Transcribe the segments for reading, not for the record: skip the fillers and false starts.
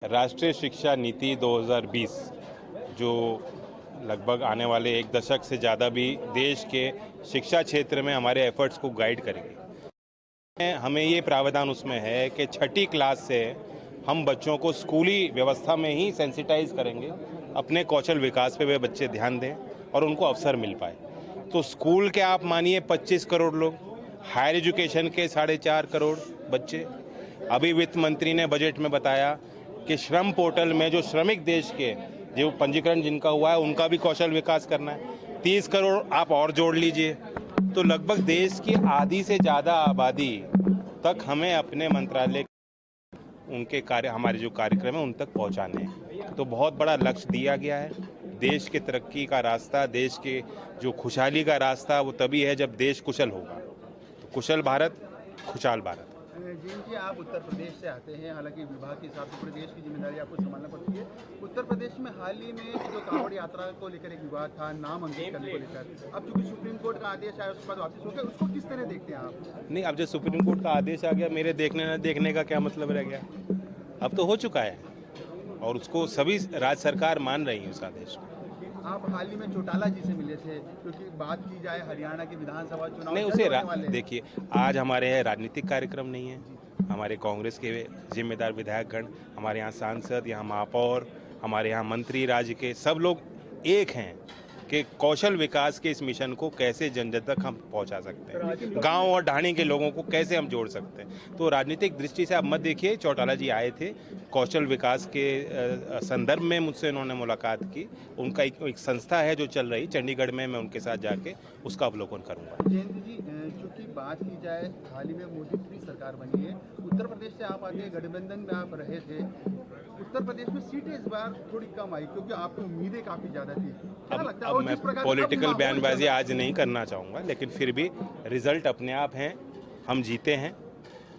राष्ट्रीय शिक्षा नीति 2020 जो लगभग आने वाले एक दशक से ज़्यादा भी देश के शिक्षा क्षेत्र में हमारे एफर्ट्स को गाइड करेगी। हमें ये प्रावधान उसमें है कि छठी क्लास से हम बच्चों को स्कूली व्यवस्था में ही सेंसिटाइज करेंगे, अपने कौशल विकास पे वे बच्चे ध्यान दें और उनको अवसर मिल पाए। तो स्कूल के आप मानिए 25 करोड़ लोग, हायर एजुकेशन के 4.5 करोड़ बच्चे। अभी वित्त मंत्री ने बजट में बताया कि श्रम पोर्टल में जो श्रमिक देश के जो पंजीकरण जिनका हुआ है उनका भी कौशल विकास करना है। 30 करोड़ आप और जोड़ लीजिए, तो लगभग देश की आधी से ज़्यादा आबादी तक हमें अपने मंत्रालय उनके कार्य हमारे जो कार्यक्रम है उन तक पहुंचाने हैं। तो बहुत बड़ा लक्ष्य दिया गया है। देश के तरक्की का रास्ता, देश के जो खुशहाली का रास्ता वो तभी है जब देश कुशल होगा। तो कुशल भारत, खुशहाल भारत। जी, आप उत्तर प्रदेश से आते हैं, हालांकि विभाग के हिसाब से प्रदेश की जिम्मेदारी आपको संभालना पड़ती है। उत्तर प्रदेश में हाल ही में जो कांवड़ यात्रा को लेकर एक विवाद था, नाम अंकित करने को लेकर, अब चूंकि सुप्रीम कोर्ट का आदेश आया उसके बाद वापस हो गया, उसको किस तरह देखते हैं आप? नहीं, अब जब सुप्रीम कोर्ट का आदेश आ गया, मेरे देखने न देखने का क्या मतलब रह गया? अब तो हो चुका है और उसको सभी राज्य सरकार मान रही है उस आदेश को। आप हाल ही में चौटाला जी से मिले थे, क्योंकि बात की जाए हरियाणा के विधानसभा चुनाव नहीं, उसे देखिए, आज हमारे यहाँ राजनीतिक कार्यक्रम नहीं है। हमारे कांग्रेस के जिम्मेदार विधायकगण, हमारे यहाँ सांसद, यहाँ महापौर, हमारे यहाँ मंत्री, राज्य के सब लोग एक हैं कि कौशल विकास के इस मिशन को कैसे जन जन तक हम पहुंचा सकते हैं, गांव और ढाणी के लोगों को कैसे हम जोड़ सकते हैं। तो राजनीतिक दृष्टि से आप मत देखिए, चौटाला जी आए थे, कौशल विकास के संदर्भ में मुझसे उन्होंने मुलाकात की। उनका एक संस्था है जो चल रही चंडीगढ़ में, मैं उनके साथ जाके उसका अवलोकन करूँगा। जयंत जी, चूंकि बात की जाए हाल ही में मोदी की सरकार बनी है, उत्तर प्रदेश से आप आते हैं, गठबंधन में आप रहे थे, उत्तर प्रदेश में सीटें इस बार थोड़ी कम आई क्योंकि आपकी उम्मीदें काफी ज्यादा थी। क्या लगता है? अब मैं पॉलिटिकल बयानबाजी आज नहीं करना चाहूँगा, लेकिन फिर भी रिजल्ट अपने आप हैं, हम जीते हैं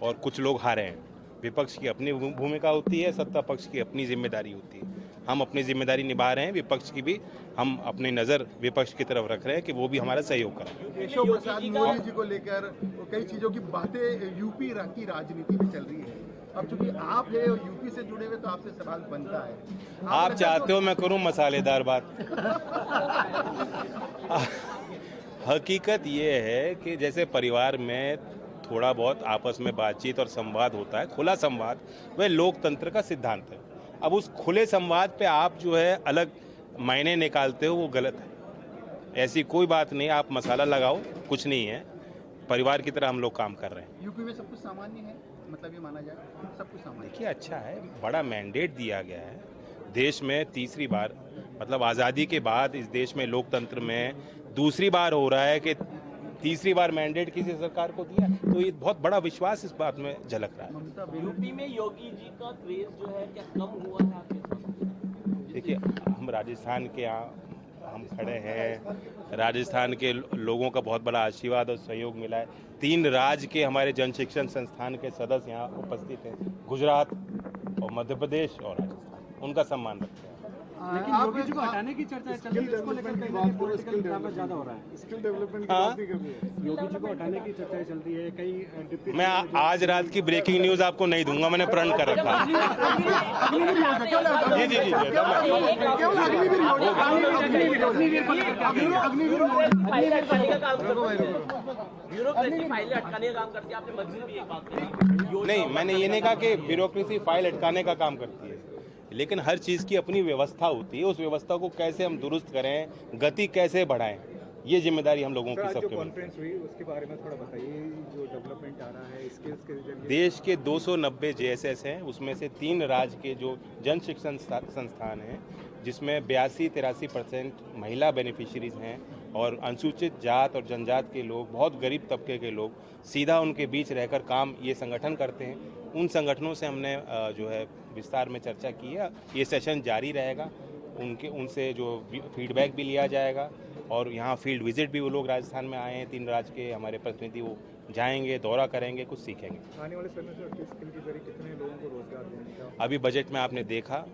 और कुछ लोग हारे हैं। विपक्ष की अपनी भूमिका होती है, सत्ता पक्ष की अपनी जिम्मेदारी होती है। हम अपनी जिम्मेदारी निभा रहे हैं, विपक्ष की भी हम अपनी नज़र विपक्ष की तरफ रख रहे हैं कि वो भी हमारा सहयोग करें। केशव प्रसाद मौर्य जी को लेकर कई चीज़ों की बातें यूपी की राजनीति में चल रही है। अब चूंकि आप है और यूपी से जुड़े हुए, तो आपसे सवाल बनता है। आप चाहते हो मैं करूं मसालेदार बात? हकीकत ये है कि जैसे परिवार में थोड़ा बहुत आपस में बातचीत और संवाद होता है, खुला संवाद, वह लोकतंत्र का सिद्धांत है। अब उस खुले संवाद पे आप जो है अलग मायने निकालते हो, वो गलत है। ऐसी कोई बात नहीं, आप मसाला लगाओ, कुछ नहीं है। परिवार की तरह हम लोग काम कर रहे हैं। यूपी में सब कुछ सामान्य है, मतलब ये माना जाए सब कुछ सामान्य? देखिए, अच्छा है, बड़ा मैंडेट दिया गया है। देश में तीसरी बार, मतलब आज़ादी के बाद इस देश में लोकतंत्र में दूसरी बार हो रहा है कि तीसरी बार मैंडेट किसी सरकार को दिया, तो ये बहुत बड़ा विश्वास इस बात में झलक रहा है। यूपी में योगी जी का क्रेज जो है क्या कम हुआ है आपके साथ? देखिए, हम राजस्थान के यहाँ हम खड़े हैं, राजस्थान के लोगों का बहुत बड़ा आशीर्वाद और सहयोग मिला है। 3 राज्य के हमारे जन शिक्षण संस्थान के सदस्य यहाँ उपस्थित हैं, गुजरात और मध्य प्रदेश और राजस्थान, उनका सम्मान रखते हैं। लेकिन योगी जी को हटाने की चर्चा चल रही है, उसको लेकर कहीं ना कहीं पॉलिटिकल ड्रामा ज्यादा हो रहा है। स्किल डेवलपमेंट की बात भी कर रही है, योगी जी को हटाने की चर्चा चल रही है। कई मैं आज रात की ब्रेकिंग न्यूज आपको नहीं दूंगा, मैंने प्रण कर रखा है। जी जी जी, ब्यूरोक्रेसी फाइलें अटकाने का काम करती है, आपने मंत्री भी एक बात कही। नहीं, मैंने ये नहीं कहा कि ब्यूरोक्रेसी फाइल अटकाने का काम करती है, लेकिन हर चीज़ की अपनी व्यवस्था होती है। उस व्यवस्था को कैसे हम दुरुस्त करें, गति कैसे बढ़ाएं, ये जिम्मेदारी हम लोगों की सबके। कॉन्फ्रेंस हुई उसके बारे में थोड़ा बताइए, जो डेवलपमेंट आ रहा है स्किल्स के जरिए। देश के 290 JSS हैं, उसमें से 3 राज्य के जो जन शिक्षण संस्थान हैं, जिसमें 82-83% महिला बेनिफिशरीज हैं और अनुसूचित जात और जनजात के लोग, बहुत गरीब तबके के लोग सीधा उनके बीच रहकर काम ये संगठन करते हैं। उन संगठनों से हमने जो है विस्तार में चर्चा की है। ये सेशन जारी रहेगा, उनसे जो फीडबैक भी लिया जाएगा और यहाँ फील्ड विजिट भी वो लोग राजस्थान में आए हैं, 3 राज्य के हमारे प्रतिनिधि, वो जाएंगे, दौरा करेंगे, कुछ सीखेंगे। आने वाले समय में स्किल के जरिए कितने लोगों को रोजगार देने का? अभी बजट में आपने देखा,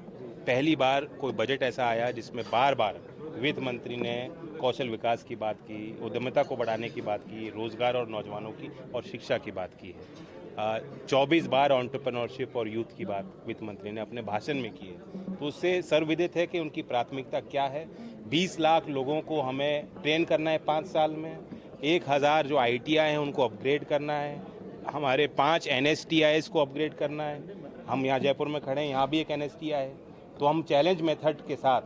पहली बार कोई बजट ऐसा आया जिसमें बार बार वित्त मंत्री ने कौशल विकास की बात की, उद्यमिता को बढ़ाने की बात की, रोजगार और नौजवानों की और शिक्षा की बात की है। 24 बार एंटरप्रेन्योरशिप और यूथ की बात वित्त मंत्री ने अपने भाषण में की है, तो उससे सर्वविदित है कि उनकी प्राथमिकता क्या है। 20 लाख लोगों को हमें ट्रेन करना है 5 साल में, 1000 जो ITI हैं उनको अपग्रेड करना है, हमारे 5 NSTIs को अपग्रेड करना है। हम यहाँ जयपुर में खड़े हैं, यहाँ भी एक NSTI है। तो हम चैलेंज मेथड के साथ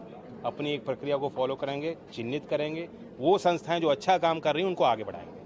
अपनी एक प्रक्रिया को फॉलो करेंगे, चिन्हित करेंगे, वो संस्थाएं जो अच्छा काम कर रही हैं उनको आगे बढ़ाएंगे।